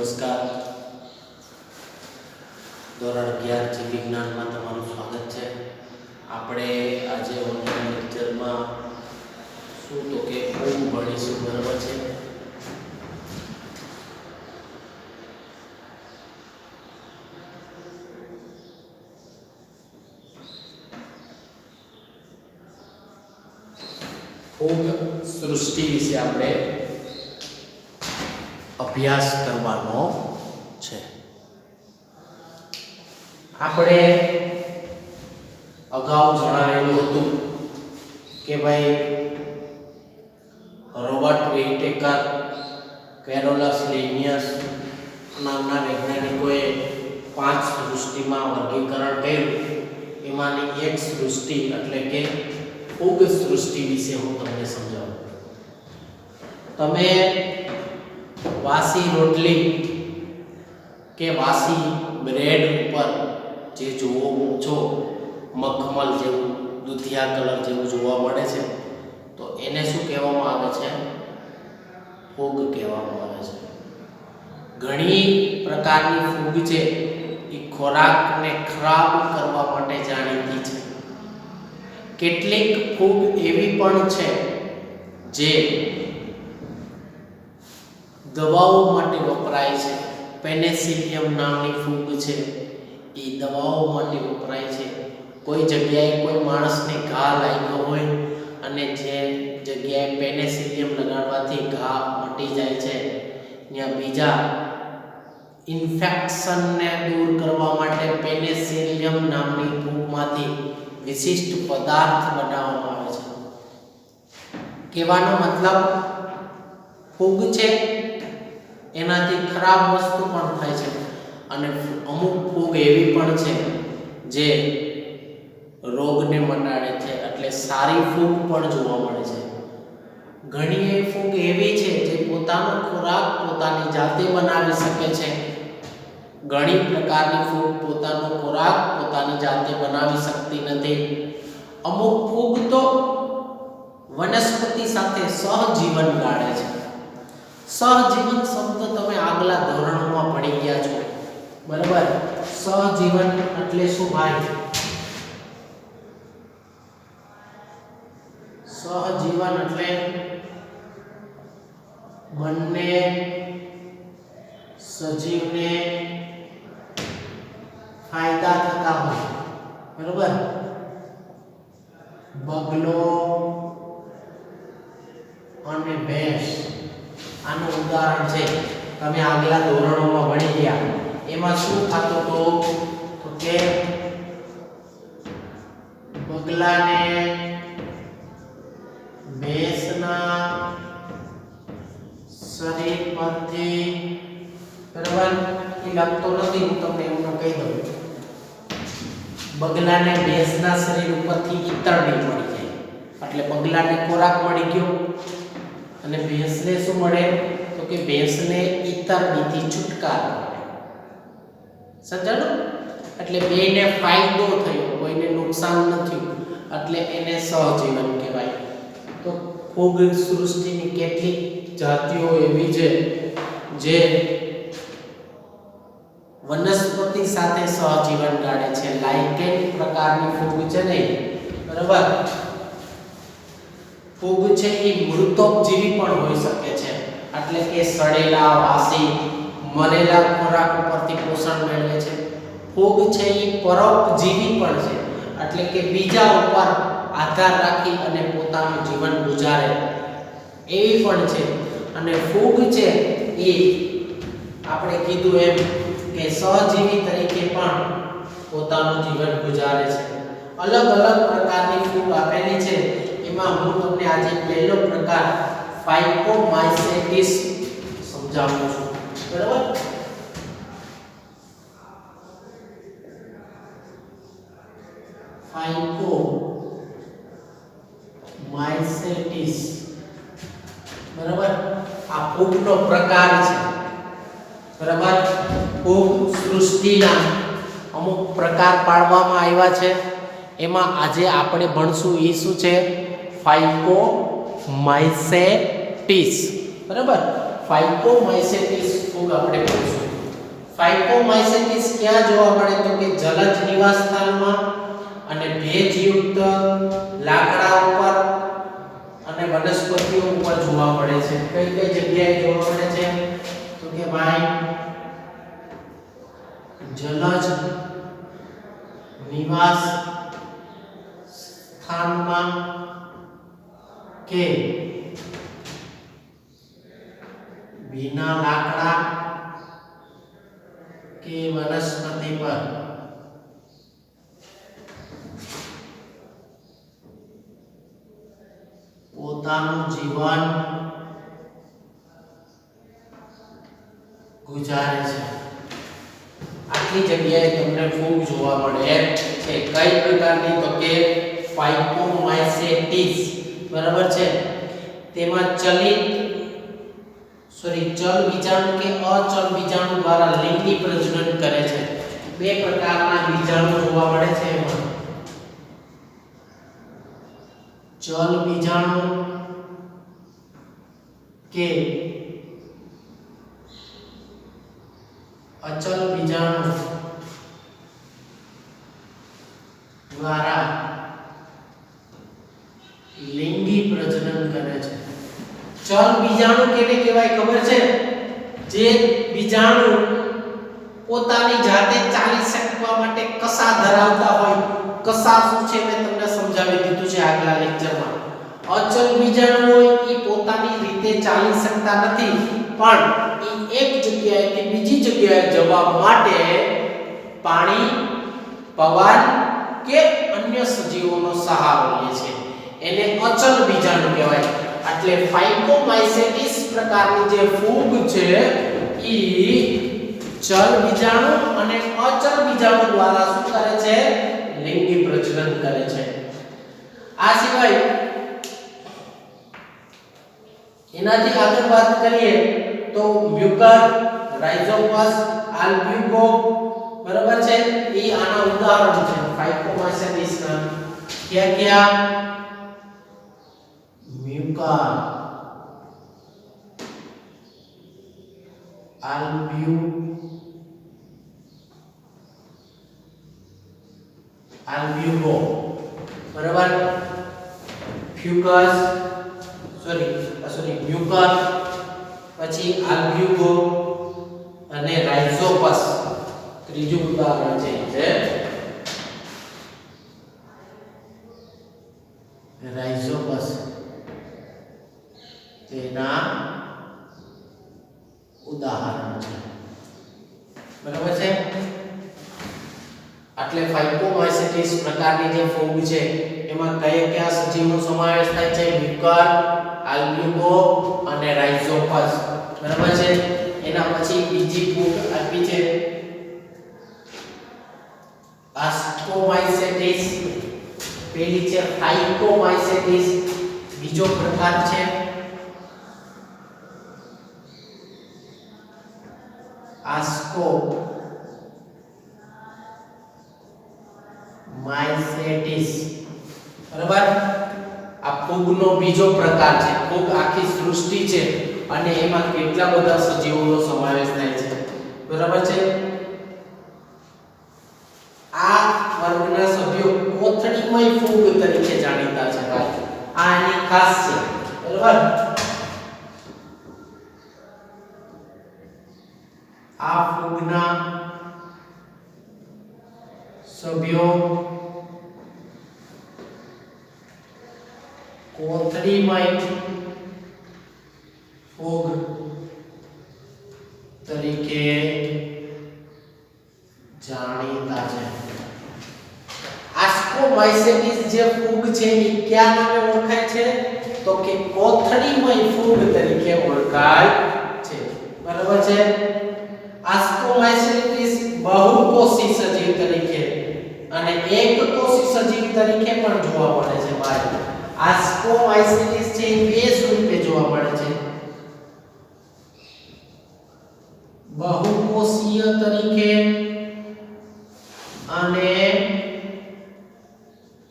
નમસ્કાર. ધોરણ 11 જીવ વિજ્ઞાનમાં તમારું સ્વાગત છે. આપણે આજે ઓનલાઈન લેક્ચરમાં શું તો કે ફૂગ ભણીશું, બરાબર છે? ફૂગ સૃષ્ટિ વિશે આપણે અભ્યાસ કરવાનો છે. આપણે અગાઉ જણાવેલું હતું કે ભાઈ રોબર્ટ વિટેકર, કેરોલસ લિનિયસ નામના વૈજ્ઞાનિકોએ 5 સૃષ્ટિમાં વર્ગીકરણ કર્યું. એમાંની એક સૃષ્ટિ એટલે કે ફૂગ સૃષ્ટિ વિશે હું તમને સમજાવું. તમે વાસી રોટલી કે વાસી બ્રેડ ઉપર જે જોવો છો મખમલ જેવું દૂધિયા કલર જેવું જોવા મળે છે, તો એને શું કહેવામાં આવે છે? ફૂગ કહેવામાં આવે છે. ઘણી પ્રકારની ફૂગ છે એ ખોરાકને ખરાબ કરવા માટે જાણીતી છે. કેટલીક ફૂગ એવી પણ છે જે દવાઓ માટે વપરાય છે. પેનિસિલિયમ નામની ફૂગ છે, એ દવાઓ માટે વપરાય છે. કોઈ જગ્યાએ કોઈ માણસને ઘા લાગ્યો હોય અને જે જગ્યાએ પેનિસિલિયમ લગાડવાથી ઘા મટી જાય છે, ત્યાં બીજા ઇન્ફેક્શનને દૂર કરવા માટે પેનિસિલિયમ નામની ફૂગમાંથી વિશિષ્ટ પદાર્થ બનાવવામાં આવે છે. કહેવાનો મતલબ ફૂગ છે એનાથી ખરાબ વસ્તુ પણ થાય છે, અને અમુક ફૂગ એવી પણ છે જે રોગને મટાડે છે, એટલે સારી ફૂગ પણ જોવા મળે છે. ઘણી ફૂગ એવી છે જે પોતાનો ખોરાક પોતાની જાતે બનાવી શકે છે. ઘણી પ્રકારની ફૂગ પોતાનો ખોરાક પોતાની જાતે બનાવી શકતી નથી. અમુક ફૂગ તો વનસ્પતિ સાથે સહજીવન ગાળે છે. સહજીવન શબ્દ તમે આગલા ધોરણોમાં ભણી ગયા છો, બરાબર? સહજીવન એટલે શું ભાઈ? સહજીવન એટલે બંને સજીવને ફાયદા થતા હોય, બરાબર? બગલો અને ભેંસ આનું ઉદાહરણ છે. તમે આગલા ધોરણોમાં ભણી ગયા. એમાં શું થતું હતું તો કે બગલાને ભેંસના શરીર પરથી, બરાબર, એ લાગતો નથી, હું તમને એમનો કહી દઉં. બગલાને ભેંસના શરીર ઉપરથી ઈતરડી મળી જાય, એટલે બગલાને ખોરાક મળી ગયો અને ભેંસને શું મળે તો કે ભેંસને ઈતરડીથી છુટકારો મળે. સમજાણું? એટલે બેયને ફાયદો થયો, કોઈને નુકસાન નથી, એટલે એને સહજીવન કહેવાય. તો ફૂગ સૃષ્ટિની કેટલીક જાતિઓ એવી છે જે વનસ્પતિ સાથે સહજીવન ગાળે છે. લાઇકેન પ્રકારની ફૂગ છે ને, બરાબર? ફૂગ છે એ મૃતોપજીવી પણ હોઈ શકે છે, એટલે કે સડેલા, વાસી, મરેલા ખોરાક ઉપરથી પોષણ મેળવે છે. ફૂગ છે એ પરોપજીવી પણ છે, એટલે કે બીજા ઉપર આધાર રાખી અને પોતાનું જીવન ગુજારે એવી પણ છે. અને ફૂગ છે એ આપણે કીધું એમ કે સહજીવી તરીકે પણ પોતાનું જીવન ગુજારે છે. અલગ અલગ પ્રકારની ફૂગ આપેલી છે. એમાં હું તમને આજે પહેલો પ્રકાર ફાઇકોમાઇસેટિસ સમજાવું છું, બરાબર? ફાઇકોમાઇસેટિસ, બરાબર? આ ફૂગનો પ્રકાર છે, બરાબર? ફૂગ સૃષ્ટિના અમુક પ્રકાર પાડવામાં આવ્યા છે. એમાં આજે આપણે ભણશું એ શું છે? ફાઇકોમાઇસેટિસ, બરાબર? ફાઇકોમાઇસેટિસ ફૂગ આપણે જોઈશું. ફાઇકોમાઇસેટિસ ક્યાં જોવા મળે તો કે જલજ નિવાસ સ્થાનમાં અને ભેજયુક્ત લાકડા ઉપર અને વનસ્પતિઓ ઉપર જોવા મળે છે. કઈ કઈ જગ્યાએ જોવા મળે છે તો કે ભાઈ જલજ નિવાસ સ્થાનમાં કે बिना लाकड़ा के वनस्पति पर પોતાનું જીવન ગુજારે છે. આટલી જગ્યાએ તમને ફૂગ જોવા મળે છે. કઈ પ્રકારની તો કે ફાઇકોમાઇસેટિસ, બરાબર છે. તેમાં ચલ બીજાણુ કે અચલ બીજાણુ દ્વારા લિંગી પ્રજનન કરે છે. બે પ્રકારના બીજાણુ જોવા મળે છે. એમાં ચલ બીજાણુ કે અચલ બીજાણુ દ્વારા લિંગી પ્રજનન કરે છે. ચલ બીજાણુ કેને કહેવાય ખબર છે? જે બીજાણુ પોતાની જાતે ચાલી શકવા માટે કસા ધરાવતા હોય. કસા શું છે મેં તમને સમજાવી દીધું છે આગલા લેક્ચરમાં. અચલ બીજાણુ હોય એ પોતાની રીતે ચાલી શકતા નથી, પણ એ એક જગ્યાએથી બીજી જગ્યાએ જવા માટે પાણી, પવન કે અન્ય સજીવોનો સહારો લે છે. એને અચલ બીજાણુ કહેવાય. એટલે ફાઇકોમાઇસેટિસ પ્રકારની જે ફૂગ છે ઈ ચલ બીજાણુ અને અચલ બીજાણુ દ્વારા શું કરે છે? લિંગી પ્રજનન કરે છે. આ સિવાય એનાથી આગળ વાત કરીએ તો મ્યુકર, રાઇઝોપસ, આલ્બ્યુકો, બરાબર છે. એ આના ઉદાહરણ છે ફાઇકોમાઇસેટિસના. ક્યાં ક્યાં? મ્યુકર, આલ્બ્યુકો, બરાબર. ફ્યુકસ મ્યુકર, પછી આલ્બ્યુકો અને રાઇઝોપસ ત્રીજું ઉદાહરણ છે રાઇઝોપસ. તેના ઉદાહરણ છે, બરાબર છે. એટલે ફાઇકોમાઇસેટિસ પ્રકારની જે ફૂગ છે એમાં કયા સજીવનો સમાવેશ થાય છે? મ્યુકર, આલ્બ્યુકો અને રાઇઝોપસ, બરાબર છે. એના પછી બીજી ફૂગ આપી છે આસ્કોમાઇસેટિસ. પેલી છે ફાઇકોમાઇસેટિસ, બીજો પ્રકાર છે આસ્કોમાઇસેટિસ, બરાબર. આ ફૂગનો બીજો પ્રકાર છે. ફૂગ આખી સૃષ્ટિ છે અને એમાં કેટલા બધા સજીવોનો સમાવેશ થાય છે, બરાબર છે. આ વર્ગના સભ્યો કોથળીમય ફૂગ તરીકે જાણીતા છે ભાઈ. આ એની ખાસ છે, બરાબર. આ ફૂગના સભ્યો કોથળીમય ફૂગ તરીકે જાણીતા છે. આસ્કોમાઇસેટિસ જે ફૂગ છે એ કયા નામે ઓળખાય છે તો કે કોથળીમય ફૂગ તરીકે ઓળખાય છે, બરાબર છે. આસ્કોમાઇસેટિસ બહુકોષી સજીવ તરીકે અને એકકોષી સજીવ તરીકે પણ જોવા મળે છે ભાઈ. આસ્કોમાઇસેટિસ છે એ બે સ્વરૂપે જોવા મળે છે. બહુકોષીય તરીકે અને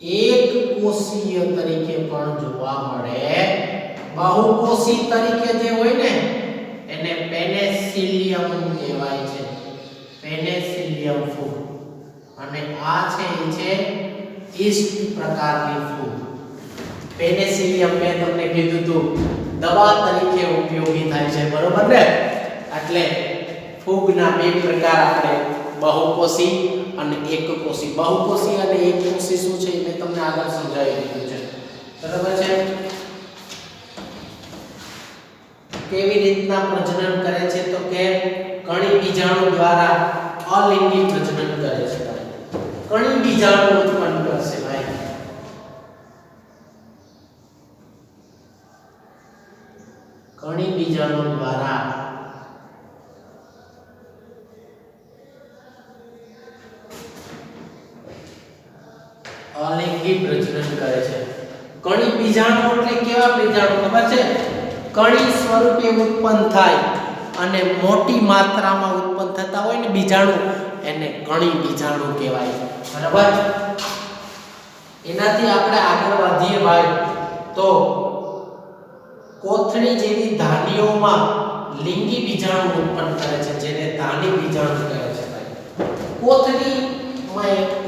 એકકોષીય તરીકે પણ જોવા મળે. બહુકોષી તરીકે જે હોય ને એને પેનિસિલિયમ કહેવાય છે, પેનિસિલિયમ ફૂગ. અને આ છે એ છે ઈસ્ટ પ્રકારની ફૂગ. પેનિસિલિયમ મેં તમને કીધું હતું દવા તરીકે ઉપયોગી થાય છે, બરોબર ને? એટલે ફૂગના બે પ્રકાર આપણે બહુકોષી અને એકકોષી. બહુકોષી અને એકકોષી શું છે એ મેં તમને આગળ સમજાવી દીધું છે, બરોબર છે? કેવી રીતના પ્રજનન કરે છે તો કે કણી બીજાણુ દ્વારા અલિંગી પ્રજનન કરે છે. કણી બીજાણુ ઉત્પન્ન કરશે ભાઈ. કણી બીજાણુ દ્વારા અલિંગી પ્રજનન કરે છે. કણી બીજાણુ એટલે કેવા બીજાણુ ખબર છે? કણી સ્વરૂપે ઉત્પન્ન થાય અને મોટી માત્રામાં ઉત્પન્ન થતા હોય ને બીજાણુ, એને કણી બીજાણુ કહેવાય, બરાબર? એનાથી આપણે આગળ વધીએ ભાઈ તો કોથળી જેવી ધાનીઓમાં લિંગી બીજાણુ ઉત્પન્ન કરે છે, જેને ધાની બીજાણુ કહે છે ભાઈ.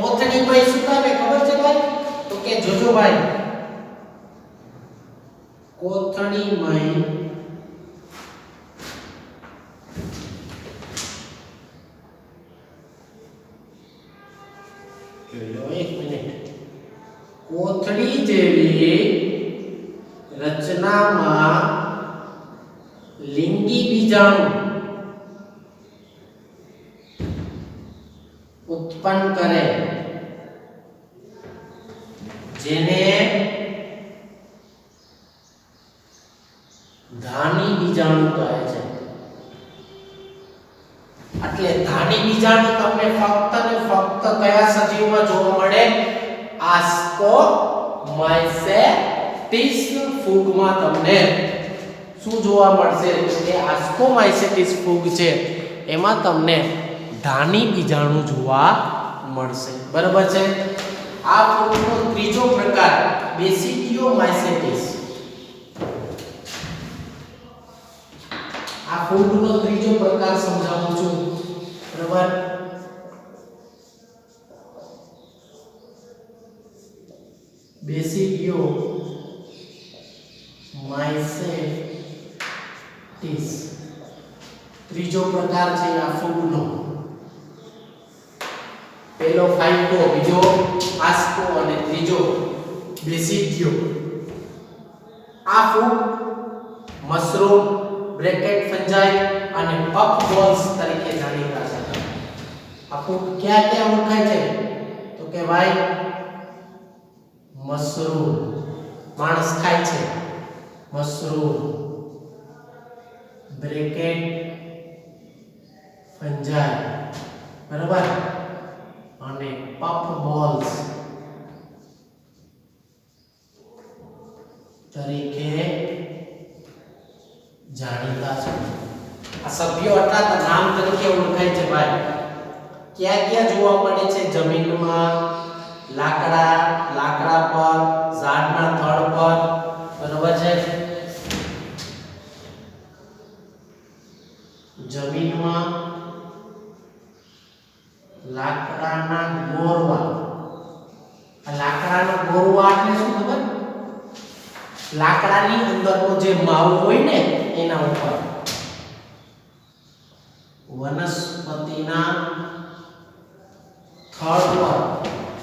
કોથળીમાં શું થાય ખબર છે ભાઈ? તો કે જોજો ભાઈ, કોથળીમાં કોથળી જેવી રચનામાં લિંગી બીજાણુ ઉત્પન્ન કરે, જેને ધાની બીજાણુ કહે છે. એટલે ધાની બીજાણુ તમને ફક્ત ને ફક્ત કયા સજીવમાં જોવા મળે? આસ્કોમાઇસેટિસ ફૂગમાં તમને શું જોવા મળશે? કે આસ્કોમાઇસેટિસ ફૂગ છે એમાં તમને ધાની બીજાણુ જોવા મળશે, બરાબર છે? આ ફૂગનો ત્રીજો પ્રકાર બેસિડિયોમાઇસેટિસ. આ ફૂગનો ત્રીજો પ્રકાર સમજાવું છું, બરાબર? બેસિડિયોમાઇસેટિસ ત્રીજો પ્રકાર છે આ ફૂગનો. પહેલો ફાઇકો, બીજો આસ્કો અને ત્રીજો બેસિડિયો. આ ફૂગ મશરૂમ, બ્રેકેટ ફંજાઈ અને પફ બોલ્સ તરીકે જાણીતા છે. આ ફૂગ ક્યાં ક્યાં ઓળખાય છે? તો કે ભાઈ મશરૂમ, માણસ ખાય છે, મશરૂમ, બ્રેકેટ ફંજાઈ, બરાબર, અને પફ બોલ્સ તરીકે જાણીતા છે. આ સભ્યો હતા નામ તરીકે ઓળખાય છે ભાઈ. ક્યાં ક્યાં જોવા મળે છે? જમીનમાં, લાકડા પર, ઝાડના થડ પર, બરાબર છે? જમીનમાં, લાકડાના ગોરવા. આ લાકડાના ગોરવા એટલે શું ખબર? લાકડાની અંદરનો જે માવો હોય ને એના ઉપર. વનસ્પતિના થડ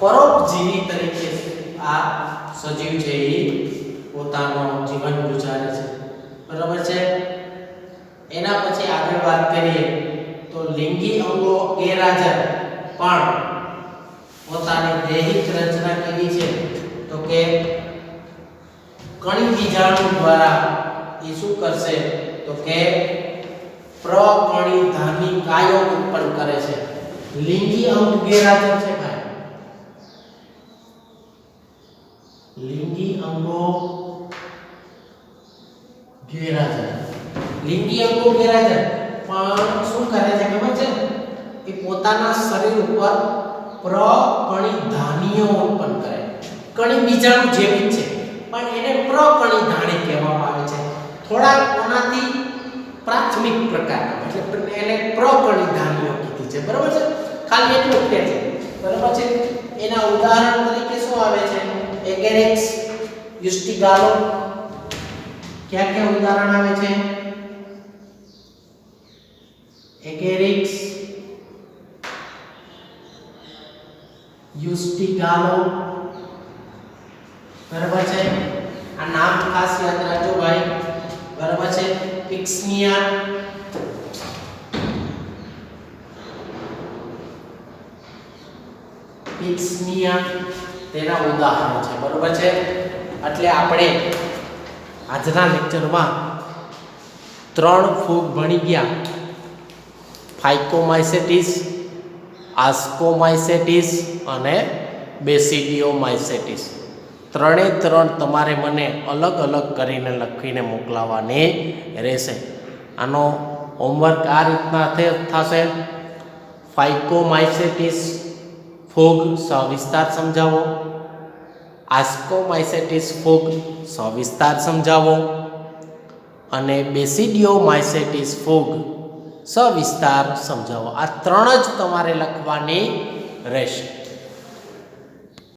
પર પરોપજીવી તરીકે આ સજીવ છે એ પોતાનો જીવન ગુજારે છે, બરાબર છે? એના પછી આગળ વાત કરીએ તો લિંગી અંગો ગેરહાજર પણ પોતાની દૈહિક રચના કેવી છે? તો કે કણી બીજાણુ દ્વારા એ શું કરશે? તો કે પ્રકણી ધાની કાયો ઉત્પન્ન કરે છે. લિંગી અંગ ગેરહાજર છે ભાઈ. લિંગી અંગો ગેરહાજર. લિંગી અંગો ગેરહાજર પણ શું કરે છે ખબર છે? એ પોતાના શરીર ઉપર પ્રકણી ધાનીઓ ઉત્પન્ન કરે. કણી બીજાણુ જેવી છે પણ એને પ્રકણી ધાની કહેવામાં આવે છે. થોડા કોનાથી પ્રાથમિક પ્રકારના એટલે એને પ્રકણિધાનીઓ કીધી છે, બરાબર છે. ખાલી એટલું જ છે, બરાબર છે. એના ઉદાહરણ તરીકે શું આવે છે? એગેરેક્સ, યુસ્ટિગાલો. ક્યાં ક્યાં ઉદાહરણ આવે છે? એગેરેક્સ, યુસ્ટિગાલો, બરાબર છે. આ નામ ખાસ યાદ રાખજો ભાઈ, બરાબર છે. પિક્સનિયા, તેના ઉદાહરણો છે, બરાબર છે. એટલે આપણે આજના લેક્ચરમાં 3 ફૂગ ભણી ગયા: ફાઇકોમાઇસેટિસ, આસ્કોમાઇસેટિસ અને બેસિડિયોમાઇસેટિસ. ત્રણે ત્રણ તમારે મને અલગ અલગ કરીને લખીને મોકલાવવાની રહેશે. આનો હોમવર્ક આ રીતના થશે: ફાઇકોમાઇસેટિસ ફૂગ સવિસ્તાર સમજાવો, આસ્કોમાઇસેટિસ ફૂગ સવિસ્તાર સમજાવો અને બેસિડિયોમાઇસેટિસ ફૂગ સવિસ્તાર સમજાવો. આ ત્રણ જ તમારે લખવાની રહેશે.